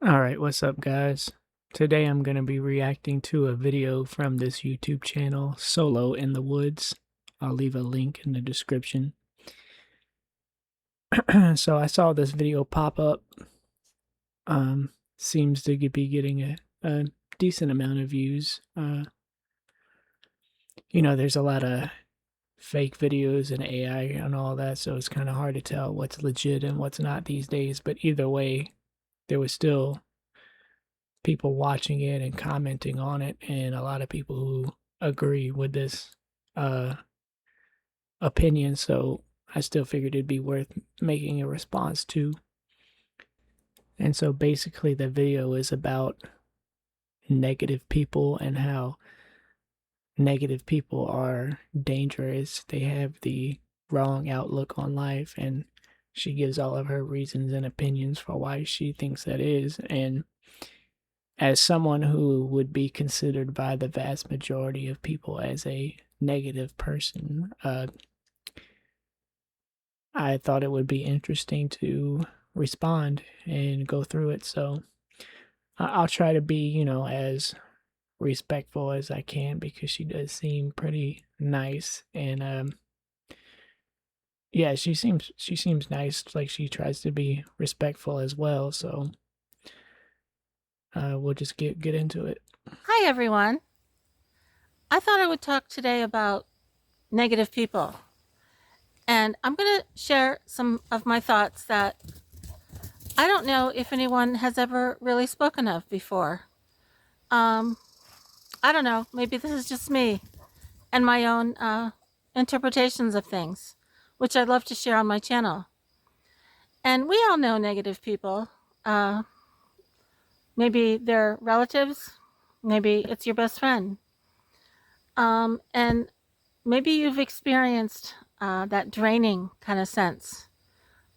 Alright, what's up guys? Today I'm going to be reacting to a video from this YouTube channel, Solo in the Woods. I'll leave a link in the description. So I saw this video pop up. Seems to be getting a decent amount of views. There's a lot of fake videos and AI and all that, so it's kind of hard to tell what's legit and what's not these days. But either way, there was still people watching it and commenting on it, and a lot of people who agree with this uh, opinion. So I still figured it'd be worth making a response to. And so basically, the video is about negative people and how negative people are dangerous. They have the wrong outlook on life, and she gives all of her reasons and opinions for why she thinks that is. And as someone who would be considered by the vast majority of people as a negative person, I thought it would be interesting to respond and go through it. So I'll try to be, as respectful as I can, because she does seem pretty nice. And yeah, she seems nice. Like, she tries to be respectful as well. So we'll just get into it. Hi, everyone. I thought I would talk today about negative people. And I'm going to share some of my thoughts that I don't know if anyone has ever really spoken of before. I don't know. Maybe this is just me and my own interpretations of things, which I'd love to share on my channel. And we all know negative people. Maybe they're relatives. Maybe it's your best friend. And maybe you've experienced that draining kind of sense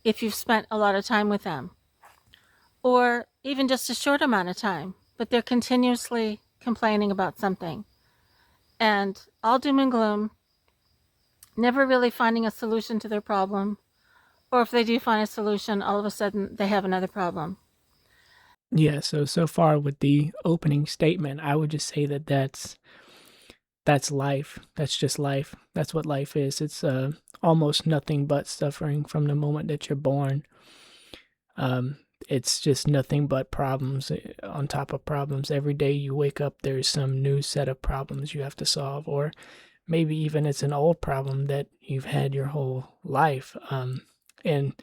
if you've spent a lot of time with them, or even just a short amount of time, but they're continuously complaining about something and all doom and gloom, never really finding a solution to their problem. Or if they do find a solution, all of a sudden they have another problem. Yeah, so far with the opening statement, I would just say that that's life. That's just life. That's what life is. It's almost nothing but suffering from the moment that you're born. It's just nothing but problems on top of problems. Every day you wake up, there's some new set of problems you have to solve, or maybe even it's an old problem that you've had your whole life. And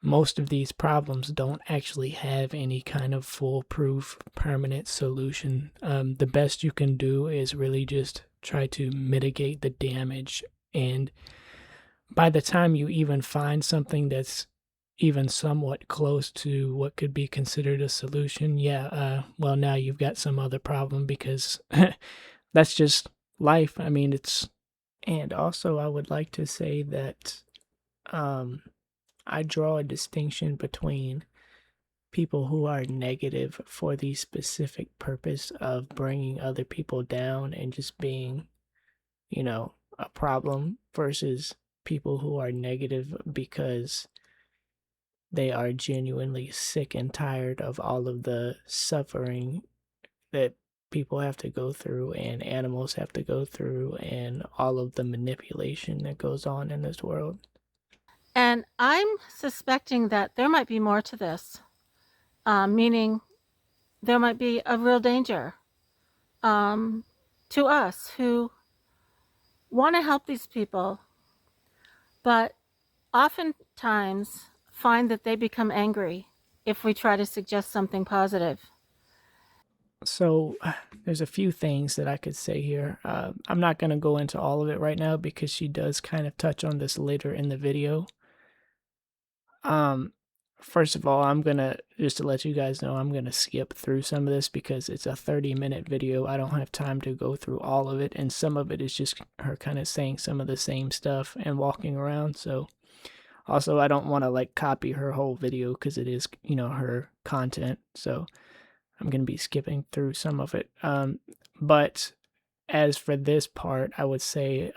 most of these problems don't actually have any kind of foolproof permanent solution. The best you can do is really just try to mitigate the damage. And by the time you even find something that's even somewhat close to what could be considered a solution, well, now you've got some other problem, because that's just life. I mean, and also I would like to say that I draw a distinction between people who are negative for the specific purpose of bringing other people down and just being, a problem, versus people who are negative because they are genuinely sick and tired of all of the suffering that people have to go through and animals have to go through and all of the manipulation that goes on in this world. And I'm suspecting that there might be more to this, meaning there might be a real danger to us who want to help these people, but oftentimes find that they become angry if we try to suggest something positive. So there's a few things that I could say here. I'm not going to go into all of it right now, because she does kind of touch on this later in the video. First of all, I'm going to, just to let you guys know, I'm going to skip through some of this because it's a 30-minute video. I don't have time to go through all of it, and some of it is just her kind of saying some of the same stuff and walking around. So also, I don't want to like copy her whole video, because it is, her content. So I'm going to be skipping through some of it. But as for this part, I would say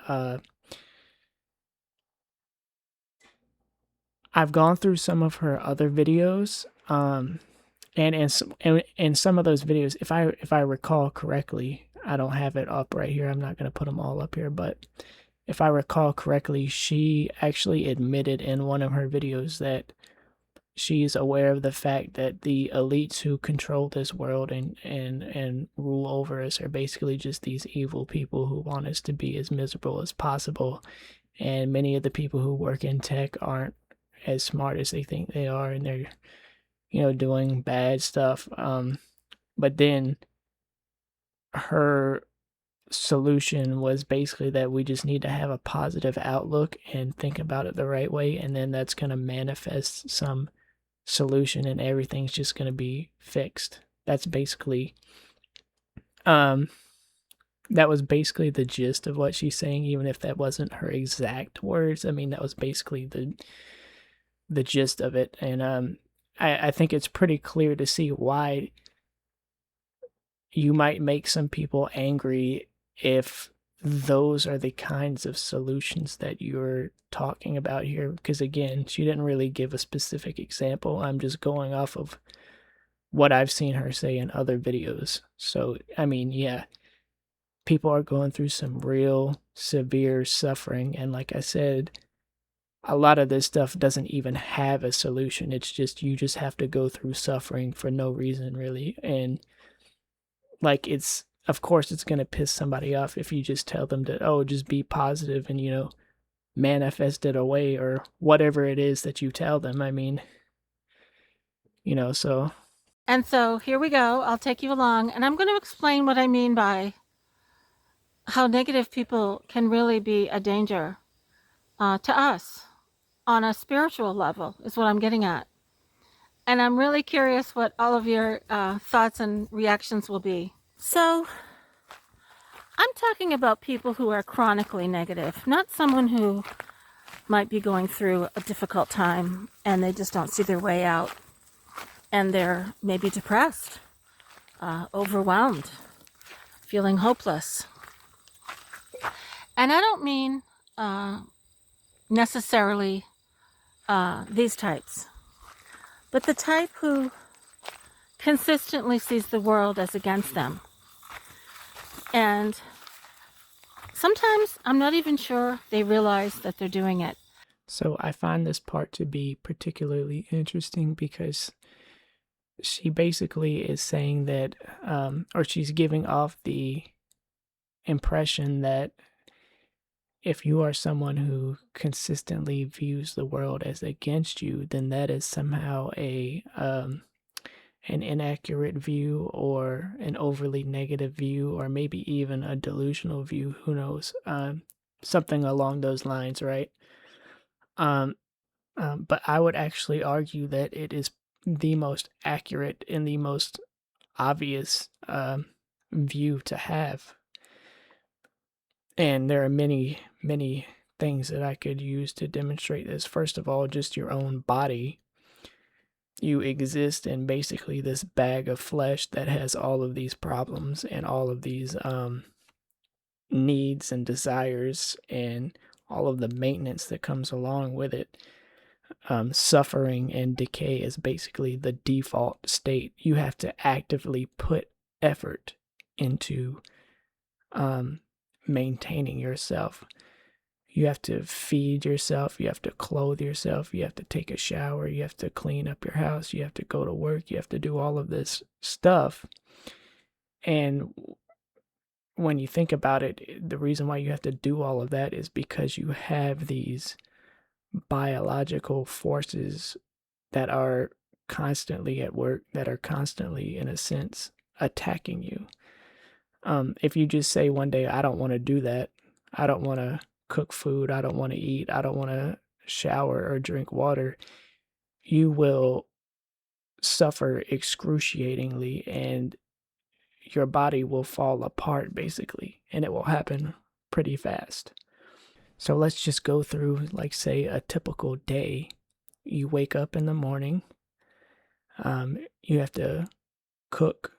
I've gone through some of her other videos, And in some of those videos, if I recall correctly, I don't have it up right here. I'm not going to put them all up here, but if I recall correctly, she actually admitted in one of her videos that she's aware of the fact that the elites who control this world and rule over us are basically just these evil people who want us to be as miserable as possible. And many of the people who work in tech aren't as smart as they think they are, and they're doing bad stuff. But then her solution was basically that we just need to have a positive outlook and think about it the right way, and then that's going to manifest some solution and everything's just going to be fixed. That's basically um that was basically the gist of what she's saying, even if that wasn't her exact words. I mean, that was basically the gist of it. And I think it's pretty clear to see why you might make some people angry if those are the kinds of solutions that you're talking about here. Because again, she didn't really give a specific example. I'm just going off of what I've seen her say in other videos. So, I mean, yeah, people are going through some real severe suffering. And like I said, a lot of this stuff doesn't even have a solution. It's just, you just have to go through suffering for no reason, really. And like, of course, it's going to piss somebody off if you just tell them to, oh, just be positive and, manifest it away or whatever it is that you tell them. I mean, so. And so here we go. I'll take you along, and I'm going to explain what I mean by how negative people can really be a danger to us on a spiritual level, is what I'm getting at. And I'm really curious what all of your thoughts and reactions will be. So, I'm talking about people who are chronically negative, not someone who might be going through a difficult time and they just don't see their way out and they're maybe depressed, overwhelmed, feeling hopeless. And I don't mean necessarily these types, but the type who consistently sees the world as against them. And sometimes I'm not even sure they realize that they're doing it. So I find this part to be particularly interesting because she basically is saying that, or she's giving off the impression that if you are someone who consistently views the world as against you, then that is somehow an inaccurate view or an overly negative view or maybe even a delusional view. Who knows? Something along those lines, right? But I would actually argue that it is the most accurate and the most obvious view to have. And there are many, many things that I could use to demonstrate this. First of all, just your own body. You exist in basically this bag of flesh that has all of these problems and all of these needs and desires and all of the maintenance that comes along with it. Suffering and decay is basically the default state. You have to actively put effort into maintaining yourself. You have to feed yourself, you have to clothe yourself, you have to take a shower, you have to clean up your house, you have to go to work, you have to do all of this stuff. And when you think about it, the reason why you have to do all of that is because you have these biological forces that are constantly at work, that are constantly, in a sense, attacking you. If you just say one day, I don't want to do that, I don't want to cook food, I don't want to eat, I don't want to shower or drink water, you will suffer excruciatingly and your body will fall apart basically, and it will happen pretty fast. So let's just go through, like, say, a typical day. You wake up in the morning, you have to cook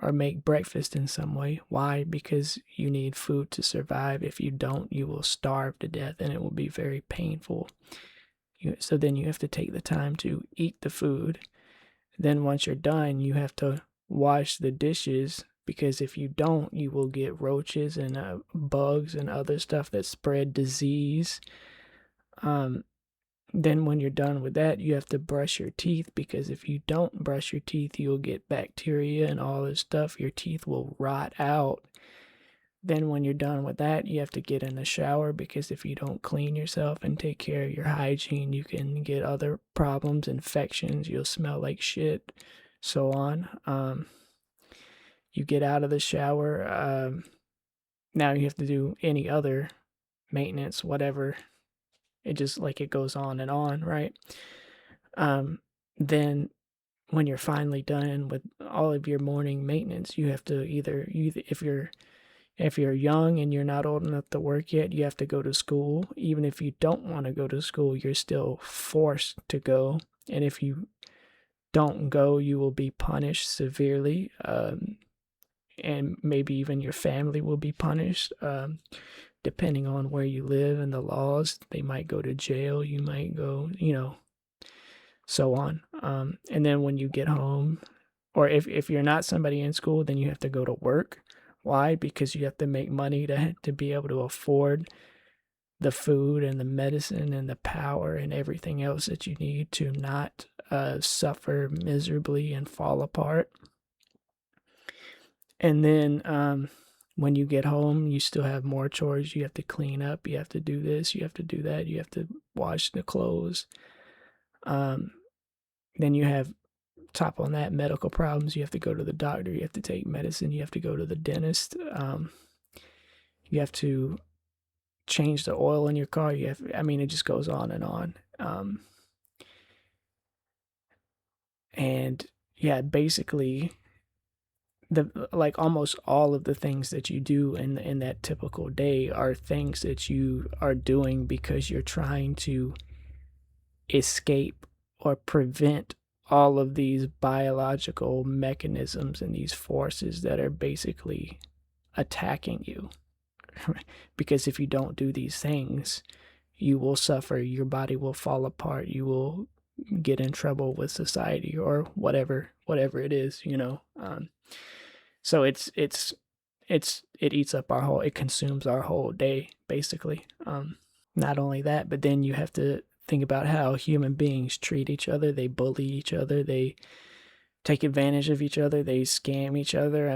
or make breakfast in some way. Why? Because you need food to survive. If you don't, you will starve to death and it will be very painful. So then you have to take the time to eat the food. Then once you're done, you have to wash the dishes because if you don't, you will get roaches and bugs and other stuff that spread disease. Um, then when you're done with that, you have to brush your teeth because if you don't brush your teeth, you'll get bacteria and all this stuff. Your teeth will rot out. Then when you're done with that, you have to get in the shower because if you don't clean yourself and take care of your hygiene, you can get other problems, infections, you'll smell like shit, so on. You get out of the shower. Now you have to do any other maintenance, whatever. It just like it goes on, right? Um, then when you're finally done with all of your morning maintenance, you have to if you're young and you're not old enough to work yet, you have to go to school. Even if you don't want to go to school, you're still forced to go. And if you don't go, you will be punished severely. And maybe even your family will be punished. Depending on where you live and the laws, they might go to jail. You might go, so on. And then when you get home, or if you're not somebody in school, then you have to go to work. Why? Because you have to make money to be able to afford the food and the medicine and the power and everything else that you need to not suffer miserably and fall apart. And then when you get home, you still have more chores. You have to clean up. You have to do this. You have to do that. You have to wash the clothes. Um, then you have top on that medical problems. You have to go to the doctor. You have to take medicine. You have to go to the dentist. You have to change the oil in your car. It just goes on and on. And yeah, basically, the like almost all of the things that you do in that typical day are things that you are doing because you're trying to escape or prevent all of these biological mechanisms and these forces that are basically attacking you. Because if you don't do these things, you will suffer, your body will fall apart, you will get in trouble with society or whatever it is. So it eats up it consumes our whole day basically. Not only that, but then you have to think about how human beings treat each other. They bully each other, they take advantage of each other, they scam each other.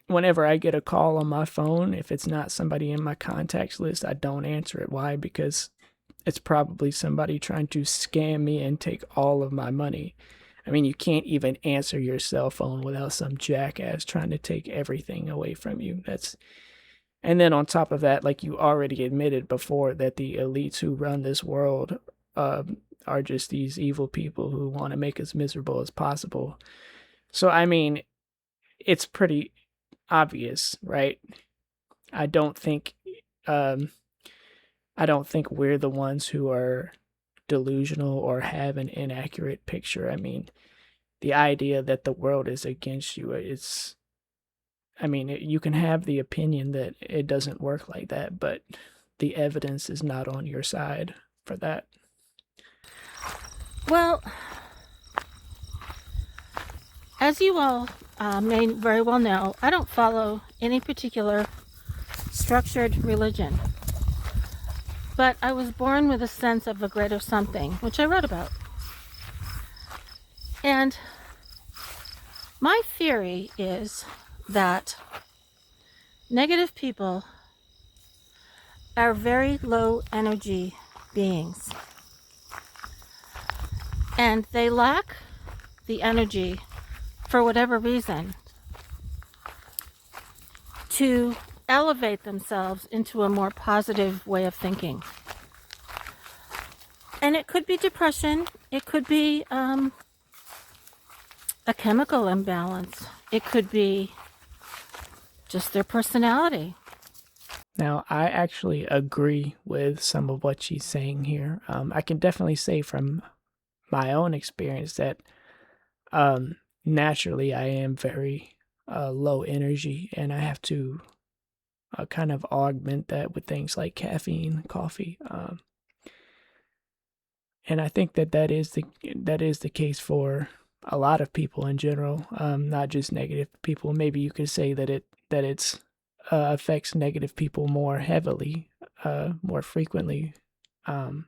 Whenever I get a call on my phone, if it's not somebody in my contacts list, I don't answer it. Why? Because it's probably somebody trying to scam me and take all of my money. You can't even answer your cell phone without some jackass trying to take everything away from you. And then on top of that, like you already admitted before, that the elites who run this world are just these evil people who want to make us miserable as possible. So it's pretty obvious, right? I don't think um, I don't think we're the ones who are delusional or have an inaccurate picture. The idea that the world is against you, you can have the opinion that it doesn't work like that, but the evidence is not on your side for that. Well, as you all may very well know, I don't follow any particular structured religion. But I was born with a sense of a greater something, which I wrote about. And my theory is that negative people are very low energy beings. And they lack the energy, for whatever reason, to elevate themselves into a more positive way of thinking. And it could be depression, it could be a chemical imbalance, it could be just their personality. Now, I actually agree with some of what she's saying here. I can definitely say from my own experience that naturally I am very low energy, and I have to kind of augment that with things like caffeine, coffee, and I think that is the case for a lot of people in general, not just negative people. Maybe you could say that it's affects negative people more heavily, more frequently, um,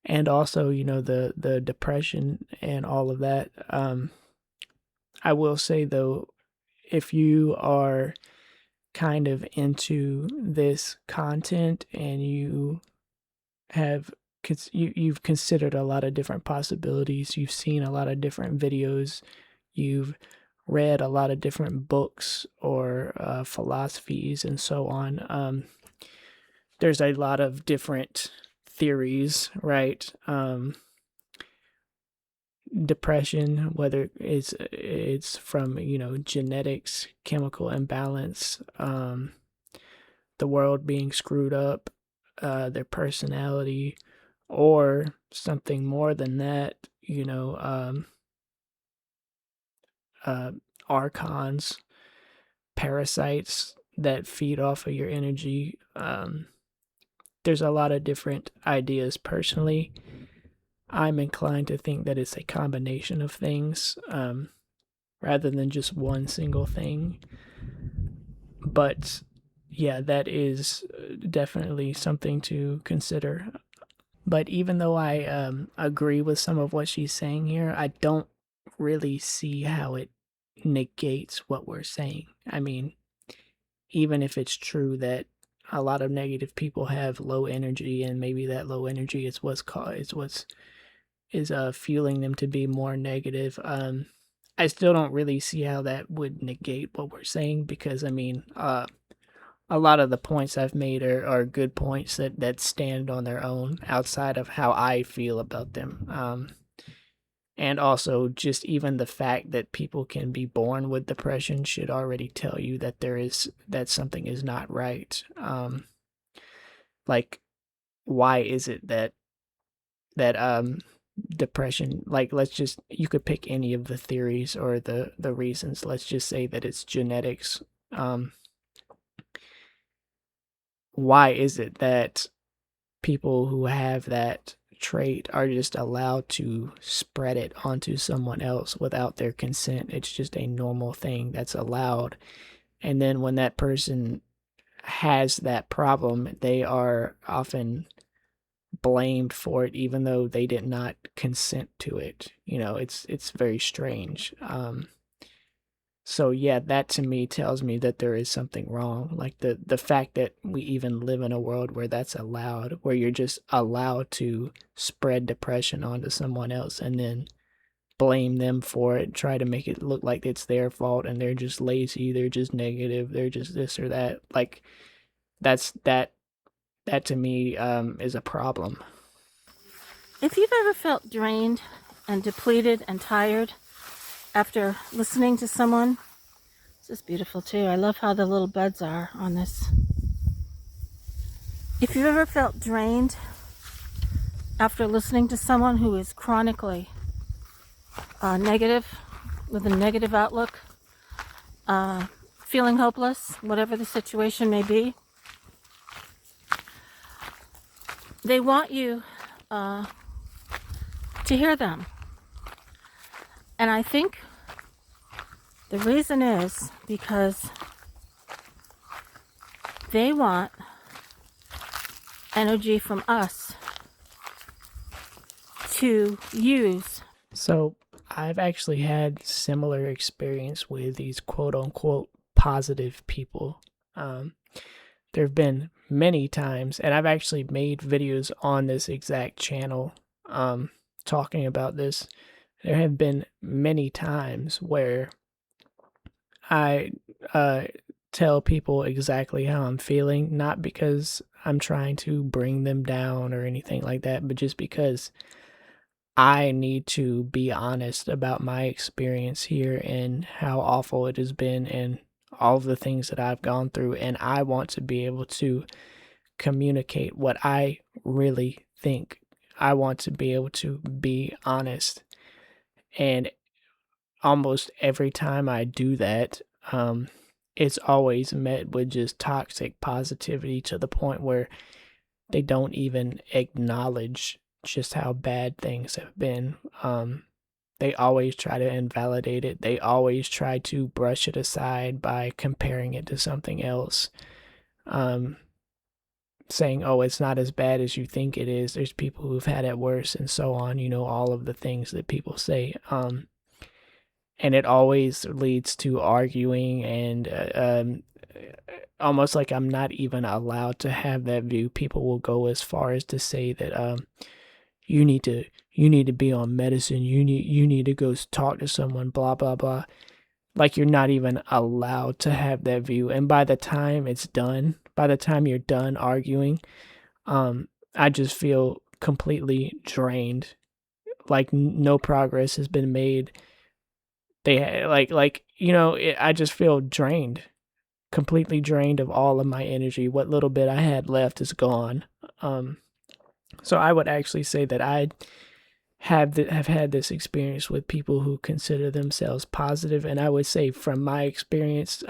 and also the depression and all of that. I will say though, if you are kind of into this content and have you've considered a lot of different possibilities, you've seen a lot of different videos, you've read a lot of different books or philosophies and so on. There's a lot of different theories, right? Depression, whether it's from genetics, chemical imbalance, the world being screwed up, their personality, or something more than that, uh, archons, parasites that feed off of your energy. There's a lot of different ideas. Personally, I'm inclined to think that it's a combination of things, rather than just one single thing. But yeah, that is definitely something to consider. But even though I agree with some of what she's saying here, I don't really see how it negates what we're saying. I mean, even if it's true that a lot of negative people have low energy, and maybe that low energy is what's is fueling them to be more negative. I still don't really see how that would negate what we're saying, because I mean, a lot of the points I've made are good points that stand on their own outside of how I feel about them. And also, just even the fact that people can be born with depression should already tell you that something is not right. Like, why is it that depression, like, let's just, you could pick any of the theories or the reasons. Let's just say that it's genetics. Um, why is it that people who have that trait are just allowed to spread it onto someone else without their consent? It's just a normal thing that's allowed. And then when that person has that problem, they are often blamed for it, even though they did not consent to it. It's very strange. So yeah, that to me tells me that there is something wrong. Like the fact that we even live in a world where that's allowed, where you're just allowed to spread depression onto someone else and then blame them for it, try to make it look like it's their fault and they're just lazy, they're just negative, they're just this or that. Like that's that to me is a problem. If you've ever felt drained and depleted and tired after listening to someone, this is beautiful too. I love how the little buds are on this. If you've ever felt drained after listening to someone who is chronically negative, with a negative outlook, feeling hopeless, whatever the situation may be, they want you to hear them. And I think the reason is because they want energy from us to use. So I've actually had similar experience with these quote unquote positive people. There have been many times, and I've actually made videos on this exact channel talking about this. There have been many times where I tell people exactly how I'm feeling, not because I'm trying to bring them down or anything like that, but just because I need to be honest about my experience here and how awful it has been and all of the things that I've gone through. And I want to be able to communicate what I really think. I want to be able to be honest. And almost every time I do that, it's always met with just toxic positivity to the point where they don't even acknowledge just how bad things have been. They always try to invalidate it. They always try to brush it aside by comparing it to something else. Um, Saying, oh, it's not as bad as you think it is. There's people who've had it worse and so on. All of the things that people say. And it always leads to arguing and almost like I'm not even allowed to have that view. People will go as far as to say that you need to be on medicine. You need to go talk to someone. Blah blah blah. Like you're not even allowed to have that view. And by the time it's done, by the time you're done arguing, I just feel completely drained. Like no progress has been made. I just feel drained, completely drained of all of my energy. What little bit I had left is gone. Um, so I would actually say that I have had this experience with people who consider themselves positive, and I would say from my experience,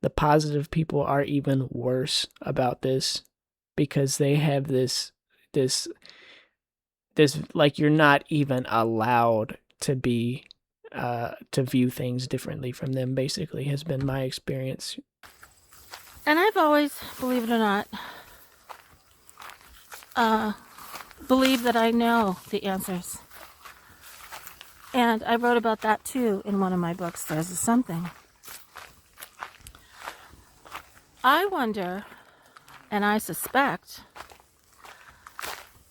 the positive people are even worse about this because they have this this like you're not even allowed to be to view things differently from them, basically, has been my experience. And I've always, believe it or not, believed that I know the answers. And I wrote about that too in one of my books, There's a Something. I wonder, and I suspect,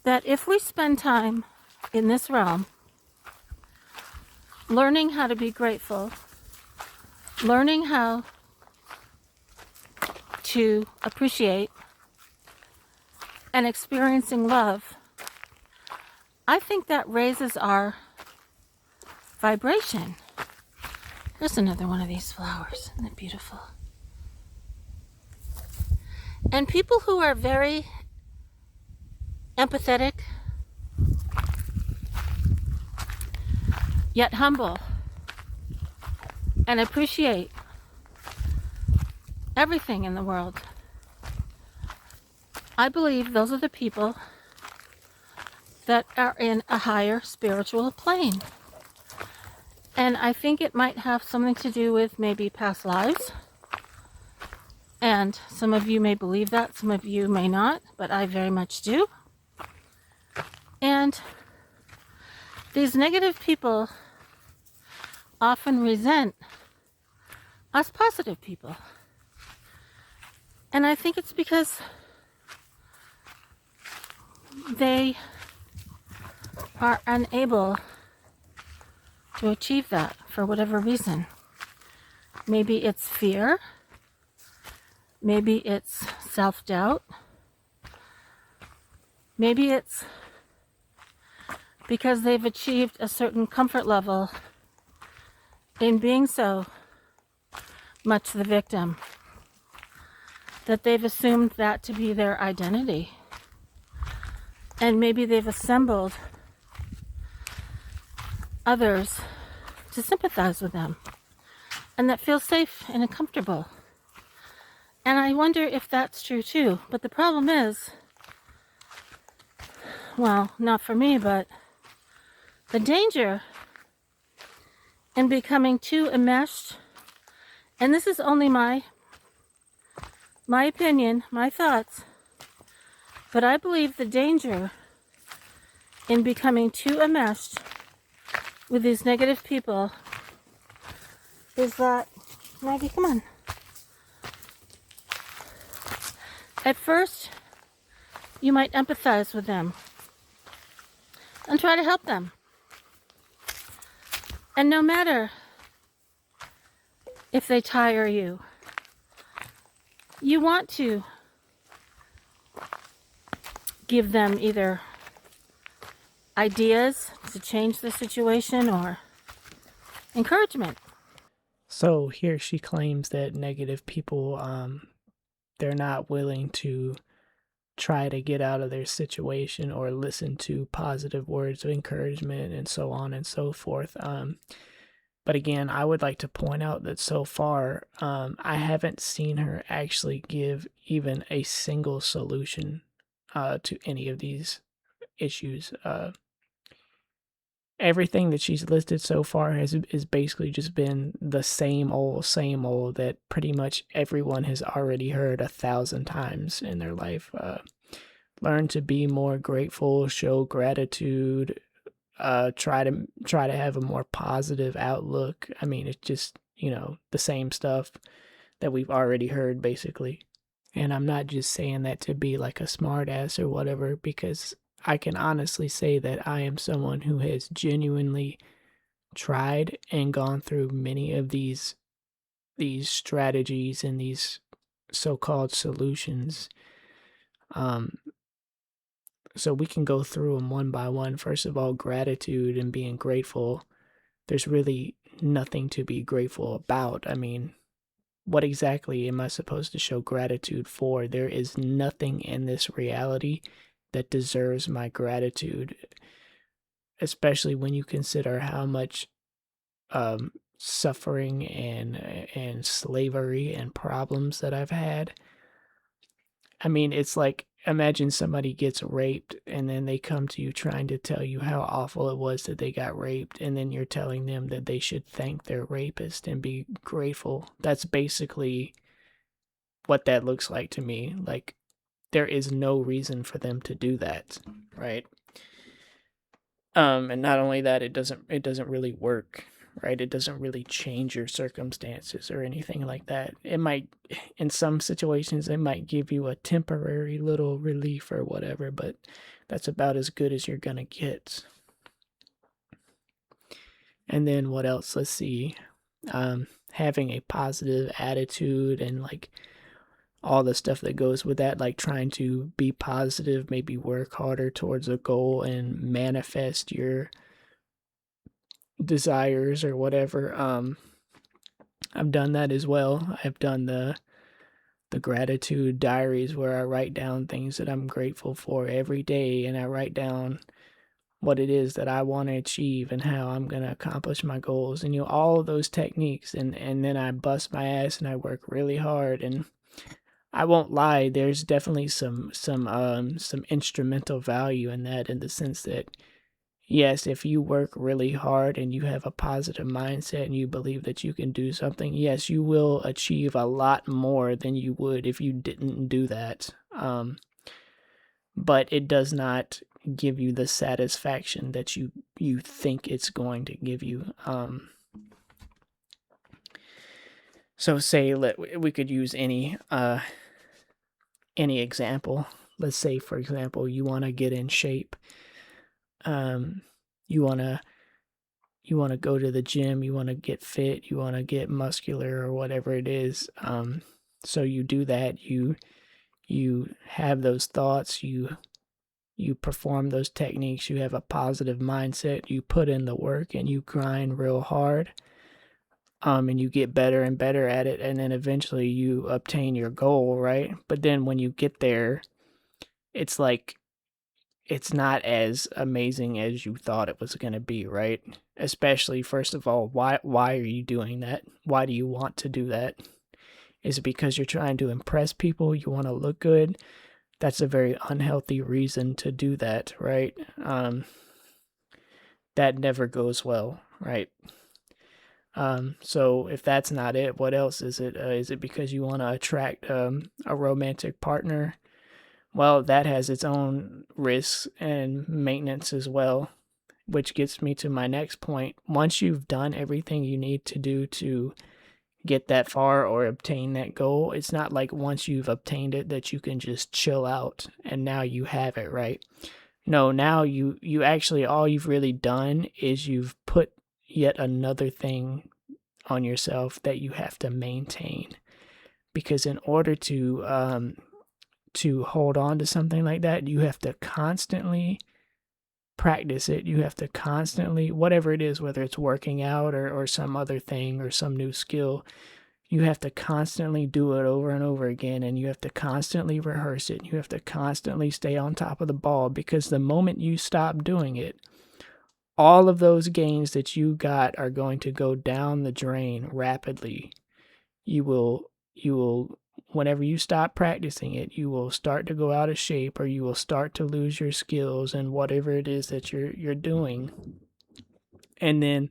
that if we spend time in this realm learning how to be grateful, learning how to appreciate, and experiencing love, I think that raises our vibration. Here's another one of these flowers. Isn't it beautiful? And people who are very empathetic, yet humble, and appreciate everything in the world, I believe those are the people that are in a higher spiritual plane. And I think it might have something to do with maybe past lives. And some of you may believe that, some of you may not, but I very much do. And these negative people often resent us positive people. And I think it's because they are unable to achieve that for whatever reason. Maybe it's fear. Maybe it's self-doubt. Maybe it's because they've achieved a certain comfort level in being so much the victim that they've assumed that to be their identity. And maybe they've assembled others to sympathize with them, and that feels safe and comfortable. And I wonder if that's true too. But the problem is, well, not for me, but the danger in becoming too enmeshed, and this is only my opinion, my thoughts, but I believe the danger in becoming too enmeshed with these negative people is that, Maggie, come on. At first, you might empathize with them and try to help them. And no matter if they tire you, you want to give them either ideas to change the situation or encouragement. So here she claims that negative people, they're not willing to try to get out of their situation or listen to positive words of encouragement and so on and so forth. But again, I would like to point out that so far, I haven't seen her actually give even a single solution to any of these issues. Everything that she's listed so far has basically just been the same old that pretty much everyone has already heard 1,000 times in their life. Learn to be more grateful, show gratitude, try to have a more positive outlook. I mean, it's just, the same stuff that we've already heard basically. And I'm not just saying that to be like a smartass or whatever, because I can honestly say that I am someone who has genuinely tried and gone through many of these strategies and these so-called solutions. Um, so we can go through them one by one. First of all, gratitude and being grateful. There's really nothing to be grateful about. I mean, what exactly am I supposed to show gratitude for? There is nothing in this reality that deserves my gratitude, especially when you consider how much suffering and slavery and problems that I've had. I mean, it's like imagine somebody gets raped and then they come to you trying to tell you how awful it was that they got raped, and then you're telling them that they should thank their rapist and be grateful. That's basically what that looks like to me. Like there is no reason for them to do that, right? And not only that, it doesn't really work, right? It doesn't really change your circumstances or anything like that. It might, in some situations, it might give you a temporary little relief or whatever, but that's about as good as you're gonna get. And then what else? Let's see. Having a positive attitude and like all the stuff that goes with that, like trying to be positive, maybe work harder towards a goal and manifest your desires or whatever. I've done that as well. I've done the gratitude diaries where I write down things that I'm grateful for every day, and I write down what it is that I want to achieve and how I'm going to accomplish my goals, and all of those techniques, and then I bust my ass and I work really hard. And I won't lie, there's definitely some instrumental value in that, in the sense that yes, if you work really hard and you have a positive mindset and you believe that you can do something, yes, you will achieve a lot more than you would if you didn't do that. But it does not give you the satisfaction that you think it's going to give you. So say we could use any example. Let's say, for example, you want to get in shape. You want to go to the gym, you want to get fit, you want to get muscular or whatever it is. So you do that, you have those thoughts, you perform those techniques, you have a positive mindset, you put in the work and you grind real hard. And you get better and better at it, and then eventually you obtain your goal, right? But then when you get there, it's like it's not as amazing as you thought it was going to be, right? Especially, first of all, why are you doing that? Why do you want to do that? Is it because you're trying to impress people? You want to look good? That's a very unhealthy reason to do that, right? That never goes well, right? So if that's not it, what else is it? Is it because you want to attract a romantic partner? Well, that has its own risks and maintenance as well, which gets me to my next point. Once you've done everything you need to do to get that far or obtain that goal, it's not like once you've obtained it that you can just chill out and now you have it, right? No, now you actually, all you've really done is you've put yet another thing on yourself that you have to maintain, because in order to hold on to something like that, you have to constantly practice it. You have to constantly, whatever it is, whether it's working out or some other thing or some new skill, you have to constantly do it over and over again, and you have to constantly rehearse it. You have to constantly stay on top of the ball, because the moment you stop doing it, all of those gains that you got are going to go down the drain rapidly. You will whenever you stop practicing it, you will start to go out of shape, or you will start to lose your skills and whatever it is that you're doing. And then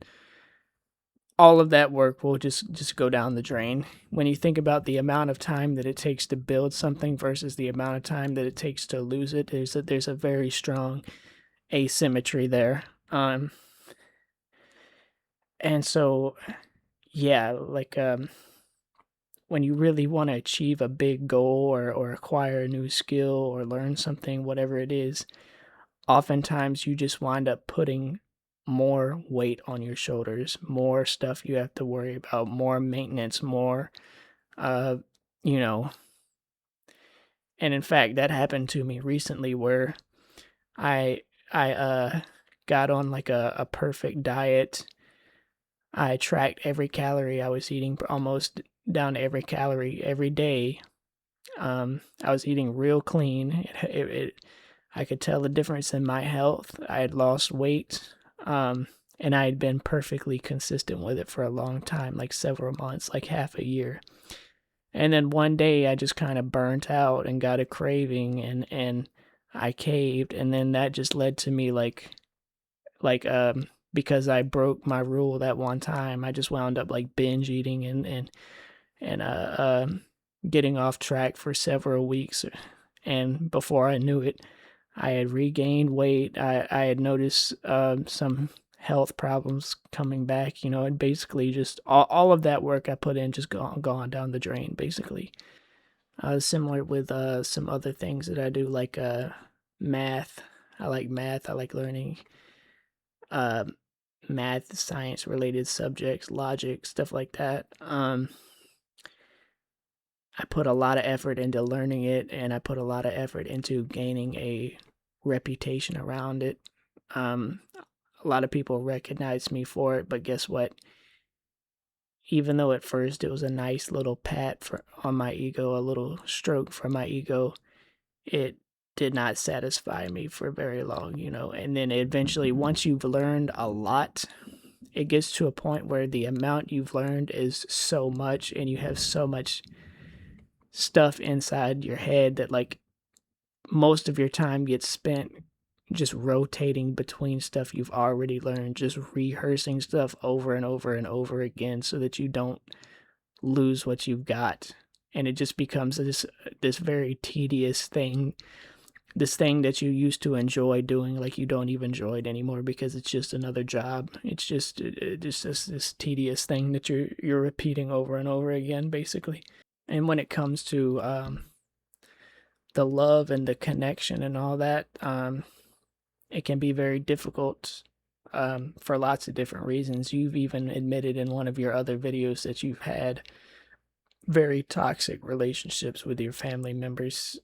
all of that work will just go down the drain. When you think about the amount of time that it takes to build something versus the amount of time that it takes to lose it, there's a very strong asymmetry there. And so yeah, like when you really want to achieve a big goal, or acquire a new skill or learn something, whatever it is, oftentimes you just wind up putting more weight on your shoulders, more stuff you have to worry about, more maintenance, more, uh, you know. And in fact, that happened to me recently where I I got on like a perfect diet. I tracked every calorie I was eating, almost down to every calorie every day. I was eating real clean. I could tell the difference in my health. I had lost weight, and I had been perfectly consistent with it for a long time, like several months, like half a year. And then one day I just kind of burnt out and got a craving, and I caved, and then that just led to me like because I broke my rule that one time, I just wound up like binge eating and getting off track for several weeks. And before I knew it, I had regained weight. I had noticed some health problems coming back, and basically just all of that work I put in just gone down the drain, basically. Similar with some other things that I do, like math. I like math. I like learning uh, math, science related subjects, logic, stuff like that. I put a lot of effort into learning it, and I put a lot of effort into gaining a reputation around it. A lot of people recognize me for it, but guess what? Even though at first it was a nice little pat on my ego, a little stroke for my ego, it did not satisfy me for very long. And then eventually, once you've learned a lot, it gets to a point where the amount you've learned is so much, and you have so much stuff inside your head that, like, most of your time gets spent just rotating between stuff you've already learned, just rehearsing stuff over and over and over again so that you don't lose what you've got. And it just becomes this very tedious thing, this thing that you used to enjoy doing, like you don't even enjoy it anymore because it's just another job. It's just this tedious thing that you're repeating over and over again, basically. And when it comes to the love and the connection and all that, it can be very difficult for lots of different reasons. You've even admitted in one of your other videos that you've had very toxic relationships with your family members.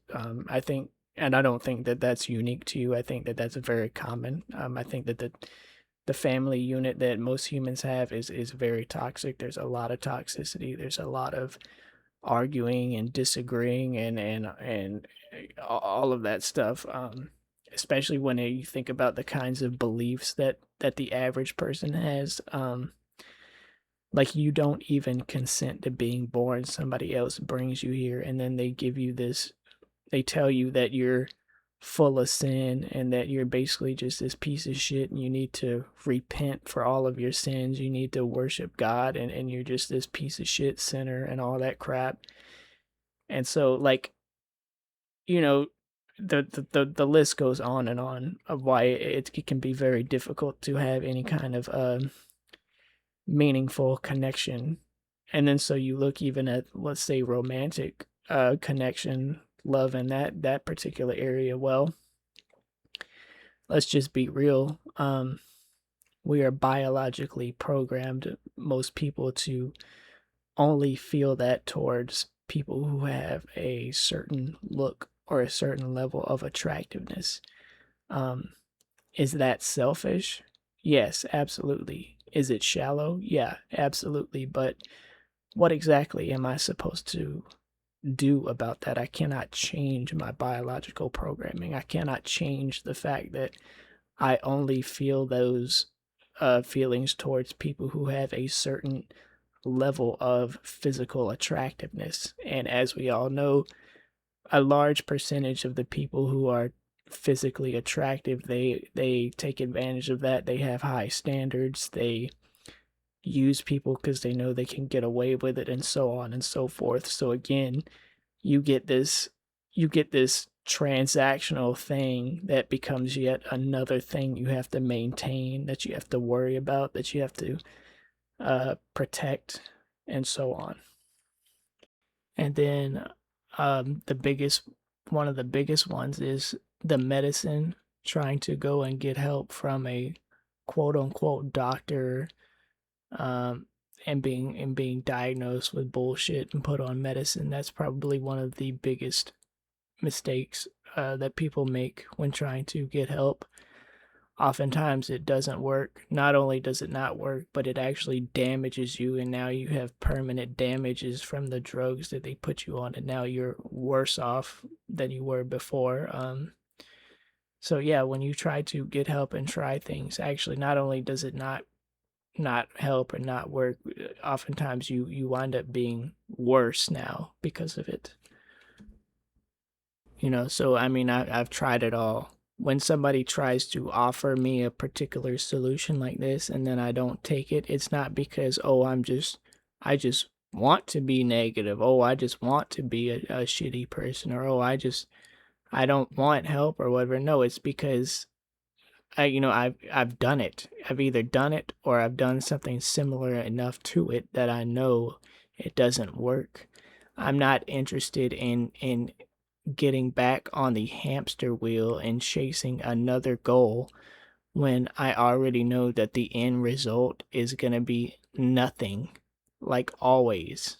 I think, and I don't think that that's unique to you. I think that that's very common. I think that the family unit that most humans have is very toxic. There's a lot of toxicity. There's a lot of arguing and disagreeing and all of that stuff. Especially when you think about the kinds of beliefs that the average person has. Like, you don't even consent to being born. Somebody else brings you here, and then they give you this. They tell you that you're full of sin and that you're basically just this piece of shit, and you need to repent for all of your sins. You need to worship God, and you're just this piece of shit sinner and all that crap. And so, like, you know, the list goes on and on of why it can be very difficult to have any kind of meaningful connection. And then so you look even at, let's say, romantic connection, love in that particular area. Well, let's just be real. We are biologically programmed, most people, to only feel that towards people who have a certain look or a certain level of attractiveness. Um, is that selfish? Yes, absolutely. Is it shallow? Yeah, absolutely. But what exactly am I supposed to do about that? I cannot change my biological programming. I cannot change the fact that I only feel those feelings towards people who have a certain level of physical attractiveness. And as we all know, a large percentage of the people who are physically attractive, they take advantage of that. They have high standards. They use people because they know they can get away with it, and so on and so forth. So again, you get this you get this transactional thing that becomes yet another thing you have to maintain, that you have to worry about, that you have to protect, and so on. And then the biggest one of the biggest ones is the medicine, trying to go and get help from a quote unquote doctor, um, and being diagnosed with bullshit and put on medicine. That's probably one of the biggest mistakes that people make when trying to get help. Oftentimes it doesn't work. Not only does it not work, but it actually damages you, and now you have permanent damages from the drugs that they put you on, and now you're worse off than you were before. So yeah, when you try to get help and try things, actually not only does it not help or not work, oftentimes you wind up being worse now because of it. So I mean, I've tried it all. When somebody tries to offer me a particular solution like this and then I don't take it, it's not because, oh, I just want to be negative. Oh, I just want to be a shitty person, or oh, I don't want help or whatever. No, it's because I've done it. I've either done it or I've done something similar enough to it that I know it doesn't work. I'm not interested in getting back on the hamster wheel and chasing another goal when I already know that the end result is going to be nothing, like always.